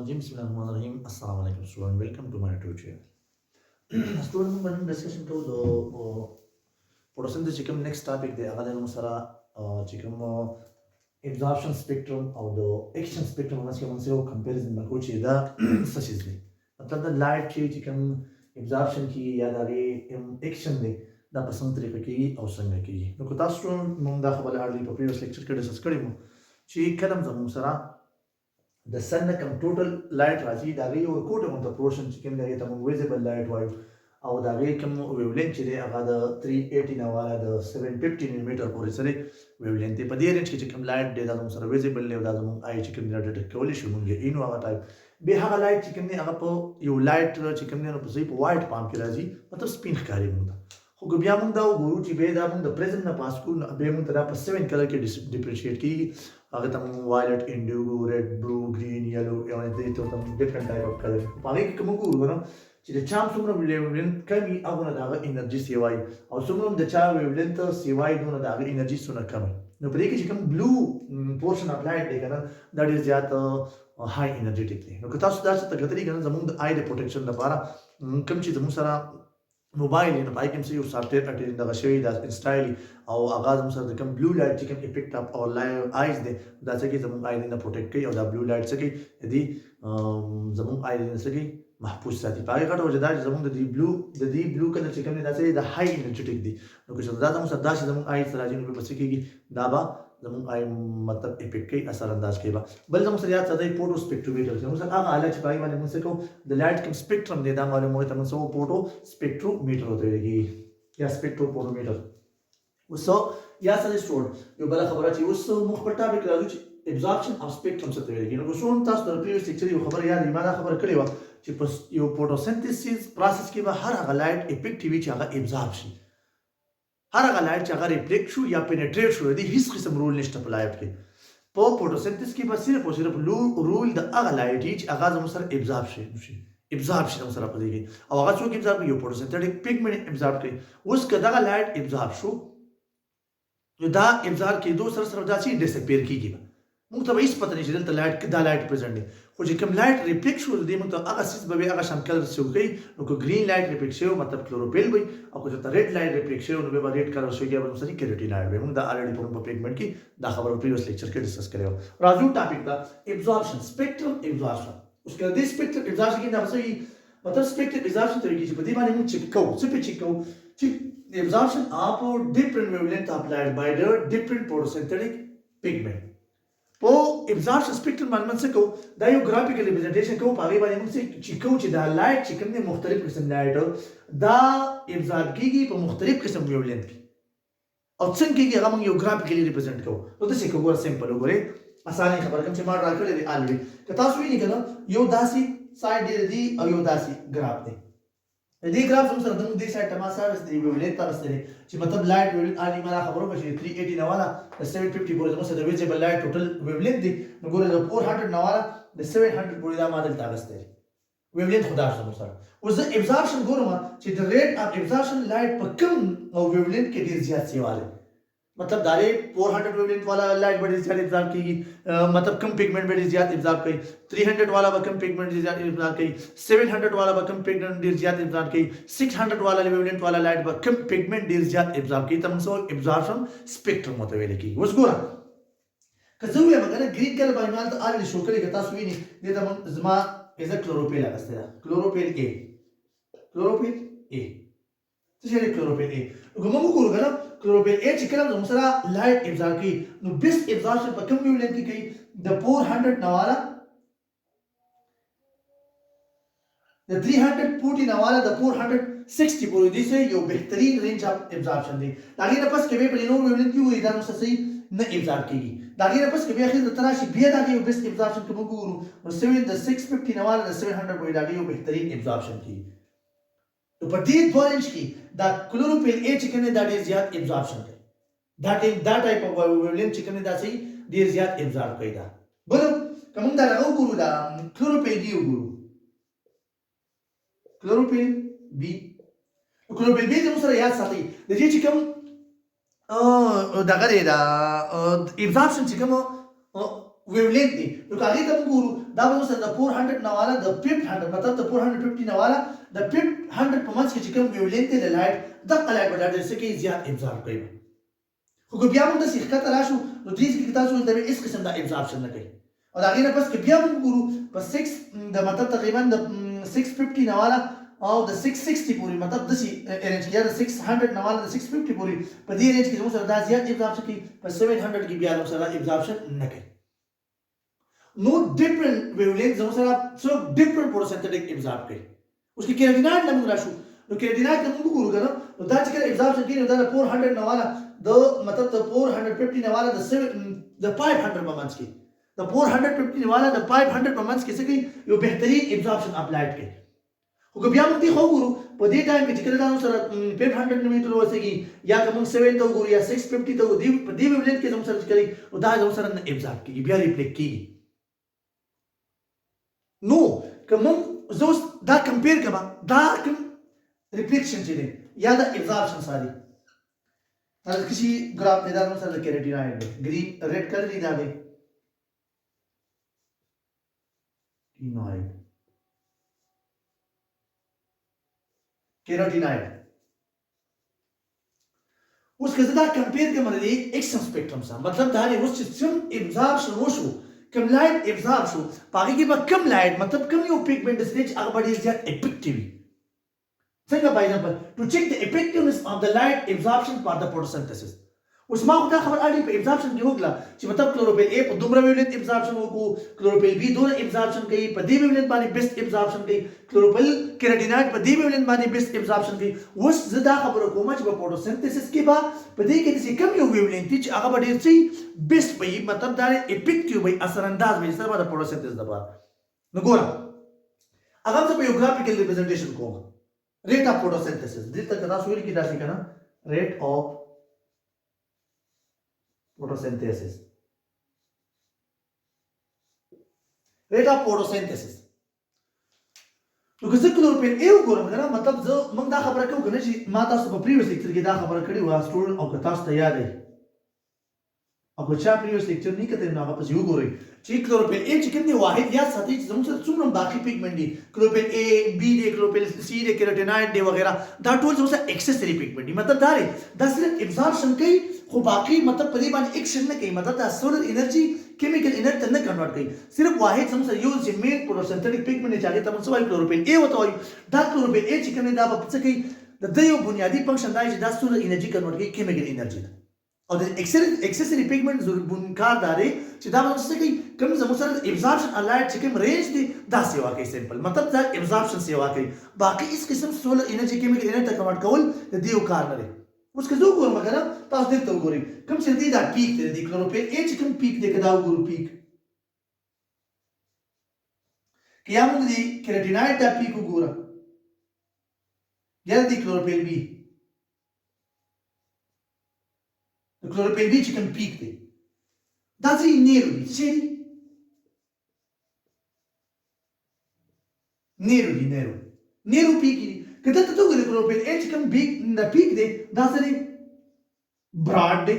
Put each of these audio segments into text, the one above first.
Bismillahirrahmanirrahim. Assalamu alaikum student. Welcome to my YouTube channel. Student మనం డిస్కషన్ తో పొడసంత చికం నెక్స్ట్ టాపిక్ దే అగల సరా చికం absorption spectrum or the action spectrum once you comparison में कुछ इधर such is नहीं मतलब द लाइट की चिकन absorption की या दागे action दे दा पसंद तरीके की अवसर की नो कुछ स्टूडेंट मुंडा खबर हार्डली पर previous lecture के डिस्कस करें मु ची कदम जमूं सरा the sun come total light राजी दागे और कोट में तो portion चिकन दागे तम visible light वायु او دا غي کوم ویولنت چې دی هغه د 380 نه والا د 750 میلیمیټر پورې سره ویولنت په دې رنج کې چې کوم لایټ دی دا موږ سره ویزیبل دی دا موږ آی چې کوم دی ډیټیکټ کولی شو موږ اینو هغه ټایپ به هغه لایټ چې کوم دی هغه په یو لایټ چې کوم دی نو په په وایټ پام کې راځي مطلب سپین ښکاري موږ خو بیا موږ دا وګورو چې به دا موږ د پریزنت نه پاس کو به موږ دا په 7 کلر کې ډیفرنشیټ کی هغه ته موږ وایلټ انډیگو ریډ بلو گرین یلو یو دې ته ډیفرنٹ ټایپ اف کلر په هغه کې کوم وګورو چې د چا څومره ویولنت کمی هغه دغه انرژي سیوای او څومره د چا ویولنت سیوای دونه دغه انرژي سونه کم نو په دې کې چې کوم بلو پورشن اف لایټ دی کنه دا ډیر زیات های انرژیټیک دی نو که تاسو دا څه ته کتلی کنه زموږ د آی د پروټیکشن لپاره کوم چې زموږ سره موبایل نو پای کوم څه یو سافټویر اټیچ دغه شوی دا انسټایل او اغاز موږ سره د کوم بلو لایټ چې کوم افیکټ اپ او لایو آیز دی دا څه کې زموږ آی نه پروټیکټ کوي او دا بلو لایټ څه کوي دی زموږ آی نه څه کوي محفوظ ساتي په هغه غټ وجه دا چې زموږ د دې بلو کلر چې کوم دی دا څه د های انرژیټیک دی نو که دا زموږ سره دا چې زموږ آی سره راځي نو په څه کېږي دا به زموږ آی مطلب افیکټ کوي اثر انداز کوي بل زموږ سره یاد ساته فوټو سپیکټرومیټر زموږ سره هغه آله چې پای باندې موږ څه کوو د لایټ کوم سپیکټرم دی دا معلوموي ته موږ فوټو سپیکټرومیټر وته ویږي یا سپیکټروفوټومیټر وسو یا سره سټور یو بل خبره چې اوس موږ په ټاپک راځو چې absorption of spectrum څه ته ویل کېږي نو څون تاسو د پریویس لیکچر یو خبر یاد ما دا خبر کړی و چې په یو فوټوسنتھسیس پروسس کې به هر هغه لایټ افیکټیوي چې هغه ابزارب شي هر هغه لایټ چې هغه ریفلیکټ شو یا پینټریټ شو دی هیڅ قسم رول نشته په لایټ کې په فوټوسنتھسیس کې به صرف او صرف رول د هغه لایټ چې هغه زموږ سره ابزارب شي ابزارب شي زموږ سره په دې کې او هغه څوک ابزارب یو فوټوسنتھیټک پیګمنټ ابزارب کوي اوس که دغه لایټ ابزارب شو نو دا ابزار کېدو سره سره دا چې ډیسپیر کیږي موږ ته هیڅ پته نشي دلته لایټ دا لایټ پرزنټ دی خو چې کوم لایټ ریفلیکټ شو دی موږ ته هغه سیس به هغه شان کلر شو کوي نو که گرین لایټ ریفلیکټ شو مطلب کلوروفیل وي او که ته ریډ لایټ ریفلیکټ شو نو به ریډ کلر شو یا به سری کیروټیناید وي موږ دا الریډي په پیګمنټ کې دا خبره پریویس لیکچر کې ډسکس کړو راځو ټاپک دا ابزارپشن سپیکټرم ابزارپشن اوس کله دې سپیکټرم ابزارپشن کې دا څه مطلب سپیکټرم ابزارپشن ته کې چې په دې باندې موږ چیک کوو څه په چیک کوو چې absorption of different wavelength applied by the different photosynthetic pigment په absorption spectrum باندې څه کوو دا یو ګرافیکل ریپرزنټیشن کوو په هغه باندې موږ چې کوو چې دا لایټ چې کوم مختلف قسم لایټ دا ابزارب کیږي په مختلف قسم ویولنت کې او څنګه کیږي هغه موږ یو ګرافیکلی ریپرزنټ کوو نو دا څه کوو سمپل وګورئ اسانه خبره کوم چې ما راکړې دي الریډي که تاسو وینئ کنه یو داسي سایډ دی او یو داسي ګراف دی دې ګراف سره د موږ دې سایډ تماسه واستې ویولنت تاسو چې مطلب لایټ ویولنت اني ما خبرو کې 380 نه والا د 750 پورې زموږ د ویزیبل لایټ ټوټل ویولنت دی نو ګوره د 400 نه والا د 700 پورې دا ماده تاسو ته ویولنت خدا سره سره اوس د ابزارپشن ګورم چې د ریټ اف ابزارپشن لایټ په کم او ویولنت کې ډیر زیات سیواله मतलब दारे 400 वेवलेंथ वाला लाइट बड़ी ज्यादा एब्जॉर्ब की मतलब कम पिगमेंट बड़ी ज्यादा एब्जॉर्ब की 300 वाला कम पिगमेंट ज्यादा एब्जॉर्ब की 700 वाला कम पिगमेंट ज्यादा एब्जॉर्ब की 600 वाला वेवलेंथ वाला लाइट कम पिगमेंट ज्यादा एब्जॉर्ब की तम सो एब्जॉर्प्शन स्पेक्ट्रम होते वेले की वस गोरा कजوی मगर ग्रीन कलर बाय माल त आले शो करी कता सुविनी दे तम जमा इज अ क्लोरोफिल अगस्ते chlorophyll A څه شي chlorophyll A کومه وګورو کنه chlorophyll A چې کله موږ سره لایټ ابزارب کوي نو بیسټ ابزارپشن په کوم ویولنت کې کوي د 400 نواله د 340 نواله د 460 پورې دي سه یو بهترین رینج اف ابزارپشن دی دا غیر پس کې به نو ویولنت کې وې دا نو صحیح نه ابزارب کیږي دا غیر پس کې به اخر د تراشي بیا دا یو بیسټ ابزارپشن کوم وګورو نو 7 د 650 نواله د 700 پورې دا یو بهترین ابزارپشن کیږي तो पर दी 2 इंच की द क्लोरोफिल ए चिकन ने दैट इज ज्यादा एब्जॉर्प्शन करे that type of wavelength chicken ने दा सही देर ज्यादा एब्जॉर्ब कइदा बोलो कमंग दा लगाओ गुरु दा क्लोरोफिल डी गुरु क्लोरोफिल बी जब सर याद साथी द जे चिकन दगा दे दा absorption chicken ویولینت دی نو که هغې ته موږ ګورو دا به مثلا د 400 نه والا د 500 مطلب د 450 نه والا د 500 په منځ کې چې کوم ویولینت دی د لایټ دغه لایټ به ډېر څه کوي زیات ابزارب کوي خو که بیا موږ داسې ښکته راشو نو دې کې تاسو ولته به هېڅ قسم د ابزاربشن نه کوي او د هغې نه پس که بیا موږ ګورو په 6 د مطلب تقریبا د 650 نه والا او د 660 پورې مطلب داسې رینج کې یا د 600 نه والا د 650 پورې په دې رینج کې زموږ سره دا زیات ابزاربشن کوي په 700 کې بیا زموږ سره ابزاربشن نه کوي نو ډیفرنٹ ویولینت زموږ سره څوک ډیفرنٹ فوټوسنتھیټک ابزارب کوي اوس کې کیراتیناید نه موږ راشو نو کیراتیناید ته موږ وګورو که نه نو دا چې کله ابزاربشن کوي نو دا د 400 نه والا د مطلب د 450 نه والا د 500 په منځ کې د 450 نه والا د 500 په منځ کې څه کوي یو بهترین ابزاربشن اپلایډ کوي خو که بیا موږ دې خو وګورو په دې ټایم کې چې کله دا سره 500 میټر وسېږي یا که موږ 7 ته وګورو یا 650 ته وګورو په دې ویولینت کې زموږ سره چې کوي نو دا زموږ سره نه ابزارب کېږي بیا ریفلیکټ کېږي نو که موږ زه اوس دا کمپیر کړم دا کوم ریفلیکشن چې دی یا د ابزاربشن سره دی دا کسی ګراف دی دا زموږ سره د کیراتیناید دی ګرین ریډ کلر دی دا دی کیراتیناید اوس که زه دا کمپیر کړم د ایکشن سپیکټرم سره مطلب دا دی اوس چې څوم ابزاربشن وشو کم لایټ ابزارب شو په هغې کې به کم لایټ مطلب کم یو پیګمنټس دی چې هغه به ډېر زیات افیکټیو وي څنګه فار ایگزامپل ټو چیک د افیکټیونس اف د لایټ ابزاربشن فار د فوټوسنتھسس اوس ما خو دا خبر اړې په ابزاربشن کې وکړه چې مطلب کلوروفیل اے په دومره ویولینت ابزاربشن وکړو کلوروفیل بی دونه ابزاربشن کوي په دې ویولینت باندې بیسټ ابزاربشن کوي کلوروفیل کیراتیناید په دې ویولینت باندې بیسټ ابزاربشن کوي اوس زه دا خبره کوم چې په فوټوسنتھسس کې به په دې کې داسې کم یو ویولینت چې هغه به ډېر څه بیسټ وي مطلب دا افیکټیو وي اثر انداز وي سره د فوټوسنتھسس لپاره نو ګوره هغه زه په یو ګرافیکل ریپرزنټیشن کوم ریټ اف فوټوسنتھسس دلته تاسو ویل کې داسې کنه ریټ اف photosynthesis rate of photosynthesis نو که زه کلوروفیل اے وګورم کنه مطلب زه موږ دا خبره کوو کنه چې ما تاسو په پریویس لیکچر کې دا خبره کړې وه سټوډنټ او که تاسو ته یاد وي او که چا پریویس لیکچر نه کتلی نو هغه پسې وګورئ چې کلوروفیل اے چې کوم دی واحد یاد ساتئ چې زموږ سره څومره باقي پیګمنټ دي کلوروفیل اے بی دی کلوروفیل سی دی کیراتیناید دی وغیرہ دا ټول زموږ سره ایکسیسری پیګمنټ دي مطلب دا دی دا صرف ابزاربشن کوي خو باقي مطلب په دې باندې ایکشن نه کوي مطلب دا سولر انرژي کیمیکل انرژي ته نه کنورټ کوي صرف واحد زموږ سره یو چې مین فوټوسنتھیټک پیګمنټ چې هغې ته موږ څه وایو کلوروفیل اے ورته وایو دا کلوروفیل اے چې کوم دی دا به څه کوي د ده یو بنیادي فنکشن دا چې دا سولر انرژي کنورټ کوي کیمیکل انرژي ته او د ایکسیسری پیګمنټ ضروري کار دا دی چې دا به څه کوي کوم زموږ سره ابزاربشن الایټ چې کوم رینج دی دا سیوا کوي سمپل مطلب دا ابزاربشن سیوا کوي باقي هیڅ قسم سولر انرژي کیمیکل انرژي ته کنورټ کول د دې یو کار نه دی اوس که زه وګورم کنه تاسو دلته وګورئ کوم چې دی دا پیک دی د کلوروفیل اے چې کوم پیک دی که دا وګورو پیک که یا موږ د کیراتیناید دا پیک وګوره یا د کلوروفیل بی د کلوروفیل بی چې کوم پیک دی دا څه نیرو دي څه دي نیرو پیک دي که دلته ته وګورئ کلوروفیل اے چې کوم پیک دی دا څه دی براډ دی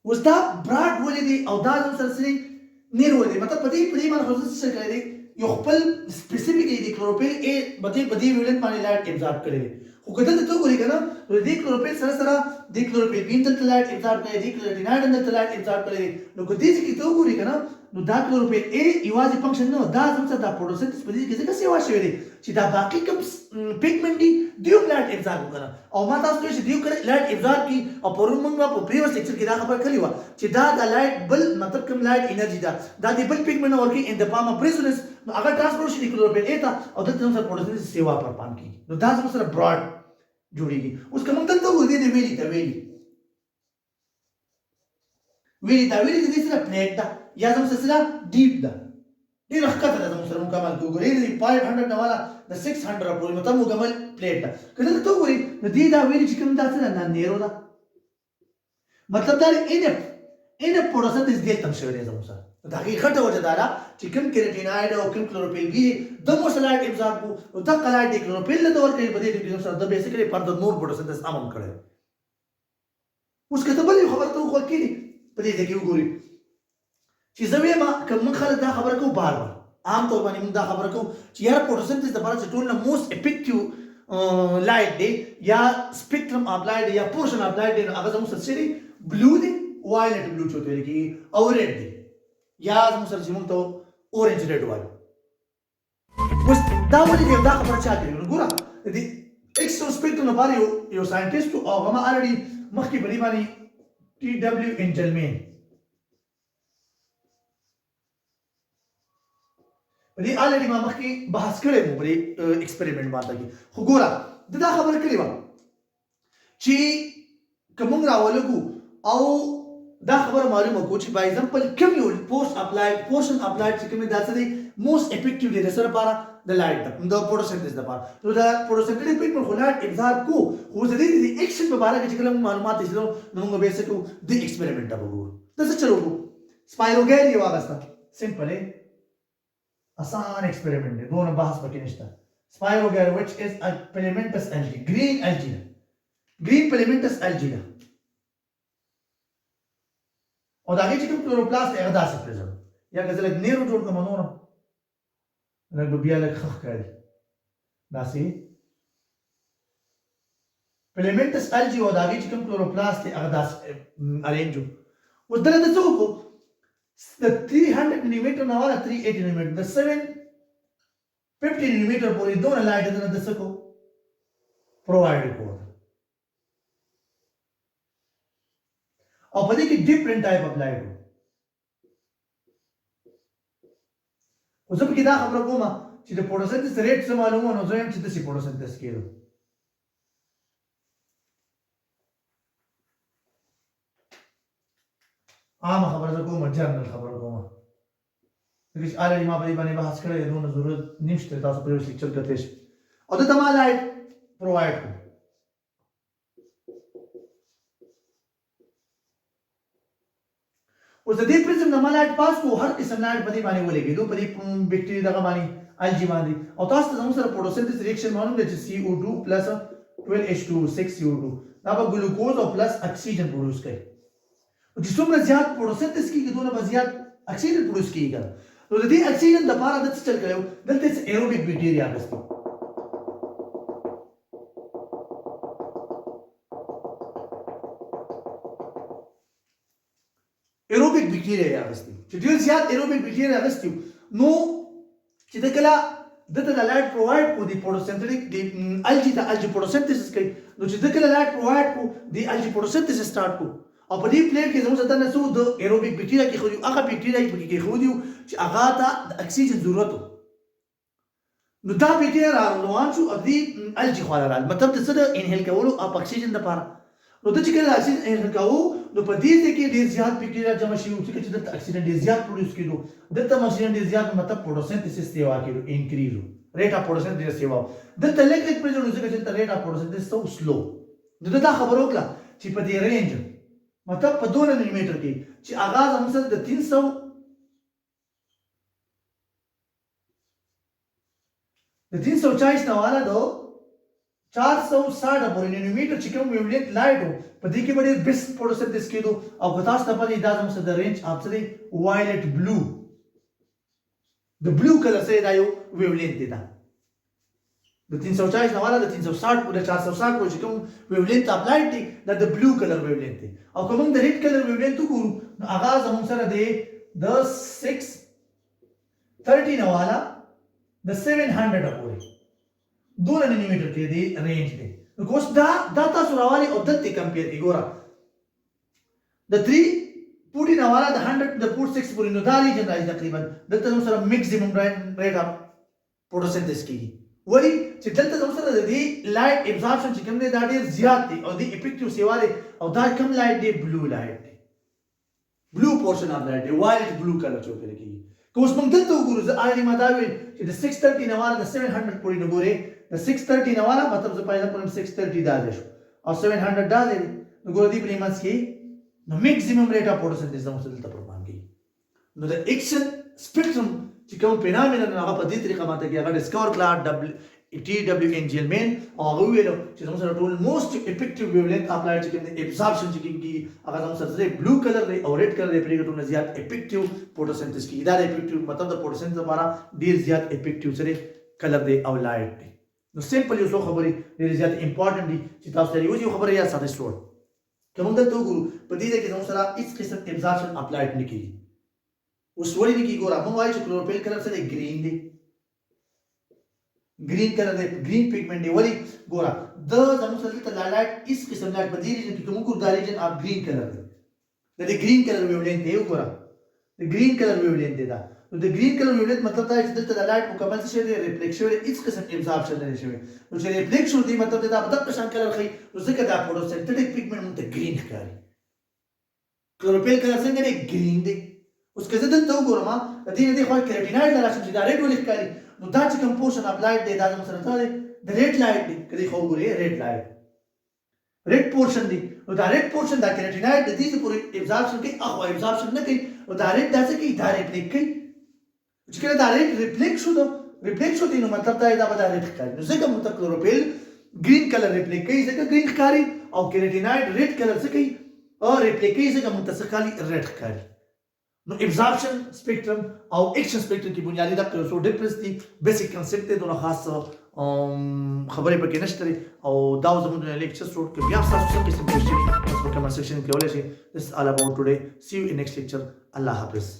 اوس دا براډ ولې دی او دا زموږ سره څه دی نیرو دی مطلب په دې باندې خو زه څه کړی دی یو خپل سپیسیفیکلی د کلوروفیل اے په دې ویولینت باندې لایټ ابزارب کړی دی خو که دلته ته وګورئ که نه نو د دې کلوروفیل سره د کلوروفیل بی دلته لایټ ابزارب کړی دی کیراتیناید هم دلته لایټ ابزارب کړی دی نو که دې ځای کې ته وګورئ که نه نو دا کلوروفیل اے یوازې فنکشن نه دا زموږ سره دا فوټوسنتھسس په دې کې ځکه سیوا شوی دی چې دا باقي کوم پیګمنټ دي دوی هم لایټ ابزارب وکړه او ما تاسو ته چې دوی لایټ ابزارب کړي او پرون موږ په پریویس لیکچر کې دا خبره کړې وه چې دا د لایټ بل مطلب کوم لایټ انرژي ده دا د بل پیګمنټ نه ورکوي ان د فارم اف ریزونانس نو هغه ټرانسفر شي د کلوروفیل اے ته او دلته زموږ سره فوټوسنتھسس سیوا پرپان کېږي نو دا زموږ سره براډ جوړیږي اوس که موږ دلته وګورو دې ویلي ته ویلي ته دې سره پلیټ ده یا زموږ سره ډیپ ده ډېره ښکته ده زموږ سره مکمل که وګورئ د 500 نه والا د 600 پورې مطلب مکمل پلیټ ده که دلته ته وګورئ نو دې دا ویلي چې کوم دا څه ده نیرو ده مطلب دا انف فوټوسنتھسس دلته هم شوی دی زموږ سره د هغې غټه وجه دا ده چې کوم کیراتیناید او کوم کلوروفیل بي د مو سره لایټ ابزارب کړو نو دغه لایټ د کلوروفیل له ورکوي په دې کې زموږ سره د بیسیکلی فردر نور فوټوسنتھسس هم کړی اوس کته بل خبر ته خو کړي په دې کې وګوري چې زوی ما کوم خلک دا خبره کو بار بار عام طور باندې موږ دا خبره کو چې یار فوټوسنتھسس د لپاره چې ټول نه موست افیکټیو لایټ دی یا سپیکټرم اف لایټ یا پورشن اف لایټ دی هغه زموږ سره دی بلو دی وایلټ بلو چوته لري او ریډ دی یا زموږ سره چې موږ ته اورنج ریډ وایو اوس دا ولې دی دا خبره چا کوي ګوره د ایکسټرا سپیکټرم لپاره یو ساينټیسټ او هغه الریډي مخکې بری باندې ټي ډبلیو انجلمین بلې الریډي ما مخکې بحث کړی مو بلې ایکسپریمنټ باندې خو ګوره دا خبره کړې و چې کوم راولګو او دا خبره معلومه کو چې بای ایگزامپل کوم یو پورشن اپلایډ چې کوم داسې دی موست افیکټیو دی سره لپاره د لایټ د فوټوسنتھسس لپاره نو دا فوټوسنتھسس پیټمنټ خو لایټ ابزارب کو خو د دې ایکشن په اړه چې کوم معلومات دي نو موږ به څه کوو د ایکسپریمنټ ته وګورو دا څه چلو سپایروګیر یو واغسته سمپل آسان ایکسپریمنٹ دی دونه بحث پکې نشته سپایروګیر which is a filamentous algae green filamentous algae او دا هغه چې کوم کلوروپلاست هغه داسې پرېږدم یا که زه لږ نیرو جوړ کړم نور لږ به بیا لږ ښه ښکاري داسې فیلامنټس الجی او دا هغې چې کوم کلوروپلاست دی هغه داسې ارینج وو اوس دلته څه وکړو د 300 ملي میټر نه والا 380 ملي میټر د 750 ملي میټر پورې دونه لایټ دنه د څه کو پرووایډ کړو او په دې کې ډیفرنٹ ټایپ اف لایټ وو اوس په کې دا خبره کوم چې د فوټوسنتھسس ریټ څه معلومه نو زه هم چې د فوټوسنتھسس کېدو عام خبره زه کوم جنرال خبره کوم چې الریډي ما په دې باندې بحث کړی دی نو ضرورت نشته تاسو په یو لیکچر کې تاسو او د تمام لایټ پرووایډ کړو اوس د دې پرزم نه مالایټ پاس کو هر قسم لایټ په دې باندې ولګېدو په دې بکټیریا دغه باندې الجی باندې او تاسو ته زموږ سره فوټوسنتھسس ریاکشن معلوم دی چې CO2 12H2 6CO2 دا به ګلوکوز او پلس اکسیجن پروډوس کوي او چې څومره زیات فوټوسنتھسس کیږي دونه به زیات اکسیجن پروډوس کیږي نو د دې اکسیجن د لپاره د څه چل کړو دلته ایروبیک بکټیریا غوښتي ایروبیک بکټیریا غوښتي چې ډیر زیات ایروبیک بکټیریا غوښتي نو چې د کله دته د لایټ پرووایډ کو دی فوټوسنتھسس دی الجی ته الجی فوټوسنتھسس کوي نو چې د کله لایټ پرووایډ کو دی الجی فوټوسنتھسس سٹارټ کو او په دې پلیټ کې زموږ ته نسو د ایروبیک بکټیریا کې خو هغه بکټیریا کې خو دی چې هغه ته د اکسیجن ضرورت نو دا بکټیریا روان شو او دی الجی خو راغله مطلب د څه د انهیل کولو او اکسیجن لپاره نو د چې کله اکسیجن انهیل کوو نو په دې کې ډیر زیات بکټیریا جمع شي چې د اکسیجن ډیر زیات پروډوس کیدو دلته اکسیجن ډیر زیات مطلب فوټوسنتھسس دی واکیدو انکریز ریټ اف فوټوسنتھسس دی واو دلته لږ پرېږدو چې ریټ اف فوټوسنتھسس سو سلو نو دا خبر وکړه چې په دې رینج مطلب په 2 ملي میټر کې چې آغاز هم سره د 340 نه والا دو 460 پورې نانو میټر چې کوم ویولنت لایټ په دې کې باندې بیسټ فوټوسنتھسس کېدو او په تاسو ته پدې دا هم سره د رینج اپ سره وایلټ بلو د بلو کلر سره دا یو ویولنت دی دا د 340 نه والا د 360 پورې 460 پورې چې کوم ویولنت اپ لایټ دی دا د بلو کلر ویولنت دی او کوم د ریډ کلر ویولنت وګورو نو آغاز هم سره دی د 630 نه والا د 700 پورې 2 نانو میټر کې دی رینج دی نو کوس دا تاسو راوالي او دته کمپیر کی ګوره د 340 نه والا د 100 د 46 پورې نو دا ریجن راځي تقریبا دلته هم سره میکسیمم ریټ اف فوټوسنتھسس کیږي ولی چې دلته هم سره د دې لایټ ابزارپشن چې کوم دی دا ډیر زیات دی او د افیکټیو سیواله او دا کم لایټ دی بلو لایټ دی بلو پورشن اف لایټ دی وایلټ بلو کلر چوکل کیږي کوس موږ دلته وګورو زه اړې ما دا ویل چې د 630 نه والا د 700 پورې نه ګوري د 630 نه والا مطلب زه پایله کوم 630 دا دی او 700 دا دی نو ګور دی پریماس کې نو میکسیمم ریټ اف فوټوسنتھسس زموږ دلته پروګرام کیږي نو د ایکشن سپیکټرم چې کوم فینامینل هغه په دې طریقه باندې کې هغه ډیسکور کړه TWNGL مین او هغه ویلو چې زموږ سره ټول موست افیکټیو ویولنت اپلایډ چې کوم دی ابزاربشن چې کیږي هغه زموږ سره دی بلو کلر دی او ریډ کلر دی پرې ټول زیات افیکټیو فوټوسنتھس کیږي دا افیکټیو مطلب د فوټوسنتھس لپاره ډیر زیات افیکټیو سره کلر دی او لایټ دی نو سمپل یو څو خبرې ډیر زیات امپورټنت دي چې تاسو ته یو خبره یا ساده سوړ کوم دلته وګورو په دې کې زموږ سره هیڅ قسم ابزاربشن اپلایډ نه کیږي اوس ولې نه کیږي ګوره موږ وایو چې کلوروفیل کلر سره گرین دی green color دی green pigment دی ولی ګوره د زموږ سره دلته لایټ هیڅ قسم لایټ په دې ریجن کې کوم ګور دا ریجن اف green color دی د green color ویولنت دی وګوره د green color ویولنت دی دا نو د green color ویولنت مطلب دا چې دلته د لایټ مکمل څه دی ریفلیکشن دی هیڅ قسم ابزاربشن نه شوی نو چې ریفلیکشن دی مطلب دا په دغه شان کلر خي نو ځکه دا فوټوسنتھیټک پیګمنټ مونږ ته green ښکاري کلوروفیل کلر څنګه دی green دی اوس که زه دلته وګورم د دې نه خو کیراتیناید راشم چې دا ریډ ولې ښکاري نو دا چې کوم پورشن اپلایډ دی دا زموږ سره څه دی د ریډ لایټ دی کله خو وګورئ ریډ لایټ ریډ پورشن دی نو دا ریډ پورشن دا کیراتیناید د دې پورې ابزاربشن کوي اخو ابزاربشن نه کوي او دا ریډ دا څه کوي دا ریفلیکټ کوي چې کله دا ریډ ریفلیکټ شو دی نو مطلب دا دا به دا ریډ ښکاري نو ځکه موږ ته کلوروفیل گرین کلر ریفلیکټ کوي ځکه گرین ښکاري او کیراتیناید ریډ کلر څه کوي او ریفلیکټ کوي ځکه موږ ته څه ښکاري ریډ ښکاري نو ابزاربشن سپیکټرم او ایکشن سپیکټرم کی بنیادی دا څو ډیفرنس دي بیسیک کنسپټ دی دونه خاص خبرې پکې نشته او دا زموږ د لیکچر شروع کې بیا تاسو څه قسم کوېسچن په کمنټ سیکشن کې ولې شي this is all about today see you in next lecture الله حافظ